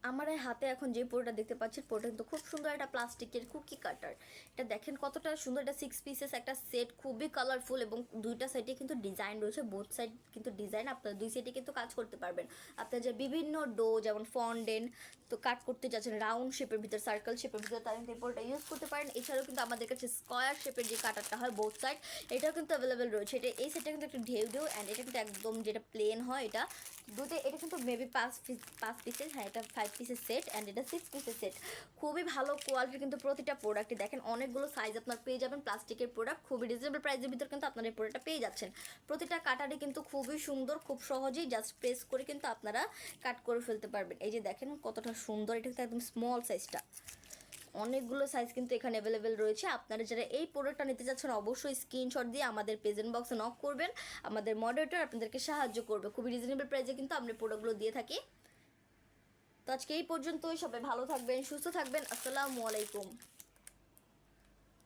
আমার এই হাতে এখন যে পোড়াটা দেখতে পাচ্ছেন, পোড়াটা কিন্তু খুব সুন্দর একটা প্লাস্টিকের কুকি কাটার। এটা দেখেন কতটা সুন্দর, এটা 6 পিসেস একটা সেট, খুবই কালারফুল এবং দুইটা সাইডে কিন্তু ডিজাইন রয়েছে, বোথ সাইড কিন্তু ডিজাইন, আপনারা দুই সাইডে কিন্তু কাজ করতে পারবেন। আপনার যে বিভিন্ন ডো যেমন ফন্ডেন্ট তো কাট করতে যাচ্ছেন রাউন্ড শেপের ভিতর, সার্কেল শেপের ভিতর, তারা কিন্তু এই পোড়াটা ইউজ করতে পারেন। এছাড়াও কিন্তু আমাদের কাছে স্কোয়ার শেপের যে কাটারটা হয় বোথ সাইড, এটাও কিন্তু অ্যাভেলেবেল রয়েছে। এটা এই সেটটা কিন্তু একটু ঢেউ ঢেউ, অ্যান্ড এটা কিন্তু একদম যেটা প্লেন হয় এটা দুটো, এটা কিন্তু মেবি 5 পিসেস, হ্যাঁ এটা 5 পিসের সেট, অ্যান্ড এটা 6 পিসের সেট। খুবই ভালো কোয়ালিটির কিন্তু প্রতিটা প্রোডাক্টই, দেখেন অনেকগুলো সাইজ আপনার পেয়ে যাবেন। প্লাস্টিকের প্রোডাক্ট খুবই রিজনেবল প্রাইসের ভিতর কিন্তু আপনারা এই প্রোডাক্টটা পেয়ে যাচ্ছেন। প্রতিটা কাটারই কিন্তু খুবই সুন্দর, খুব সহজেই জাস্ট প্রেস করে কিন্তু আপনারা কাট করে ফেলতে পারবেন। এই যে দেখেন কতটা সুন্দর, এটা কিন্তু একদম স্মল সাইজটা। অনেকগুলো সাইজ কিন্তু এখানে অ্যাভেলেবেল রয়েছে। আপনারা যারা এই প্রোডাক্টটা নিতে চাচ্ছেন অবশ্যই স্ক্রিনশট দিয়ে আমাদের প্রেজেন্ট বক্সে নক করবেন, আমাদের মডারেটর আপনাদেরকে সাহায্য করবে। খুবই রিজনেবল প্রাইসে কিন্তু আমরা প্রোডাক্টগুলো দিয়ে থাকি। তো আজকে এই পর্যন্তই, সবাই ভালো থাকবেন, সুস্থ থাকবেন, আসসালামু আলাইকুম।